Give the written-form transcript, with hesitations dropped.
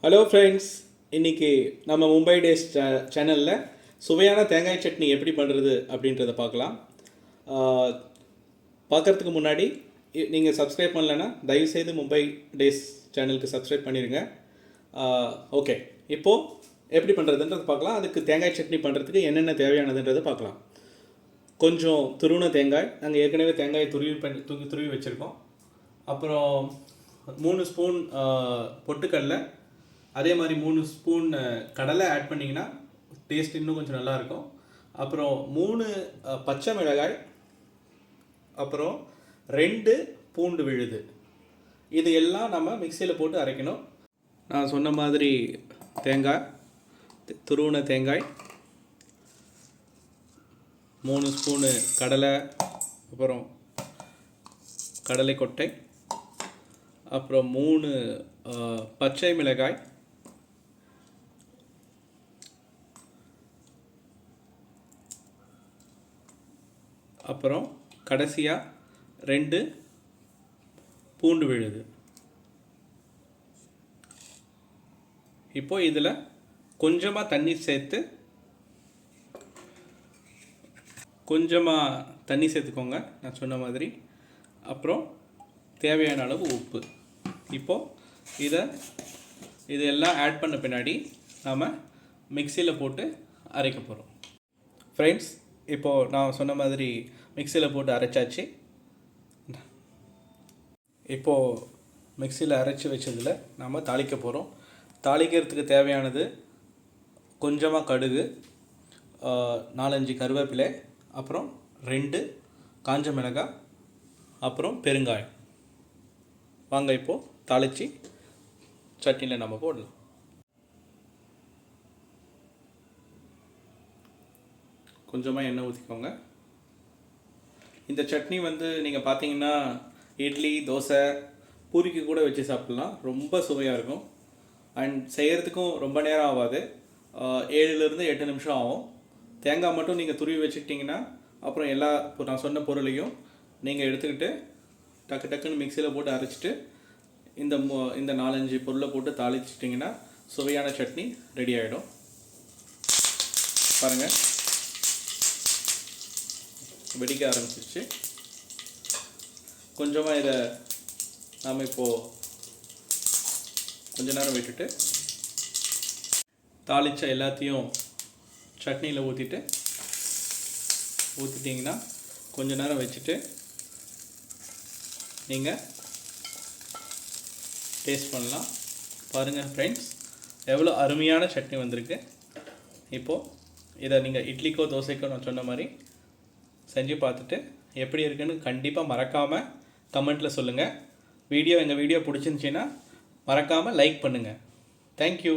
Hello friends, இன்றைக்கி நம்ம Mumbai days சேனலில் சுவையான தேங்காய் சட்னி எப்படி பண்ணுறது அப்படின்றத பார்க்கலாம். பார்க்குறதுக்கு முன்னாடி நீங்கள் சப்ஸ்கிரைப் பண்ணலைன்னா தயவுசெய்து மும்பை டேஸ் சேனலுக்கு சப்ஸ்கிரைப் பண்ணிடுங்க. ஓகே, இப்போது எப்படி பண்ணுறதுன்றது பார்க்கலாம். அதுக்கு தேங்காய் சட்னி பண்ணுறதுக்கு என்னென்ன தேவையானதுன்றதை பார்க்கலாம். கொஞ்சம் துருவின தேங்காய், நாங்கள் ஏற்கனவே தேங்காய் துருவி வச்சுருக்கோம். அப்புறம் 3 ஸ்பூன் பொட்டுக்கடலை, அதே மாதிரி 3 ஸ்பூன் கடலை ஆட் பண்ணிங்கன்னா டேஸ்ட் இன்னும் கொஞ்சம் நல்லாயிருக்கும். அப்புறம் 3 பச்சை மிளகாய், அப்புறம் 2 பூண்டு விழுது. இது எல்லாம் நம்ம மிக்சியில் போட்டு அரைக்கணும். நான் சொன்ன மாதிரி தேங்காய், துருவின தேங்காய், 3 ஸ்பூனு கடலை, அப்புறம் கடலை கொட்டை, அப்புறம் 3 பச்சை மிளகாய், அப்புறம் கடைசியாக 2 பூண்டு விழுது. இப்போது இதில் கொஞ்சமாக தண்ணி சேர்த்துக்கோங்க, நான் சொன்ன மாதிரி. அப்புறம் தேவையான அளவு உப்பு. இப்போது இதெல்லாம் ஆட் பண்ண பின்னாடி நாம் மிக்சியில் போட்டு அரைக்க போகிறோம். ஃப்ரெண்ட்ஸ், இப்போது நான் சொன்ன மாதிரி மிக்சியில் போட்டு அரைச்சாச்சு. இப்போது மிக்சியில் அரைச்சி வச்சதில் நாம் தாளிக்க போகிறோம். தாளிக்கிறதுக்கு தேவையானது கொஞ்சமாக கடுகு, 4-5 கருவேப்பிலை, அப்புறம் 2 காஞ்ச மிளகாய், அப்புறம் பெருங்காயம். வாங்க இப்போது தாளித்து சட்னியில் நம்ம போடலாம். கொஞ்சமாக எண்ணெய் ஊற்றிக்கோங்க. இந்த சட்னி நீங்கள் பார்த்தீங்கன்னா இட்லி, தோசை, பூரிக்கு கூட வச்சு சாப்பிட்லாம். ரொம்ப சுவையாக இருக்கும். அண்ட் செய்கிறதுக்கும் ரொம்ப நேரம் ஆகாது, 7லேருந்து 8 நிமிஷம் ஆகும். தேங்காய் மட்டும் நீங்கள் துருவி வச்சுக்கிட்டிங்கன்னா அப்புறம் நான் சொன்ன பொருளையும் நீங்கள் எடுத்துக்கிட்டு டக்குன்னு மிக்சியில் போட்டு அரைச்சிட்டு இந்த 4-5 பொருளை போட்டு தாளிச்சிட்டிங்கன்னா சுவையான சட்னி ரெடி ஆகிடும். பாருங்கள், வெடிக்க ஆரம்பிச்சிருச்சு. கொஞ்சமாக இதை நாம் இப்போது கொஞ்ச நேரம் விட்டுட்டு தாளித்த எல்லாத்தையும் சட்னியில் ஊற்றிட்டிங்கன்னா கொஞ்ச நேரம் வச்சுட்டு நீங்கள் டேஸ்ட் பண்ணலாம். பாருங்கள் ஃப்ரெண்ட்ஸ், எவ்வளோ அருமையான சட்னி வந்திருக்கு. இப்போது இதை நீங்கள் இட்லிக்கோ தோசைக்கோ நான் சொன்ன மாதிரி செஞ்சு பார்த்துட்டு எப்படி இருக்குன்னு கண்டிப்பாக மறக்காமல் கமெண்ட்டில் சொல்லுங்கள். எங்கள் வீடியோ பிடிச்சிருந்துச்சின்னா மறக்காமல் லைக் பண்ணுங்கள். தேங்க்யூ.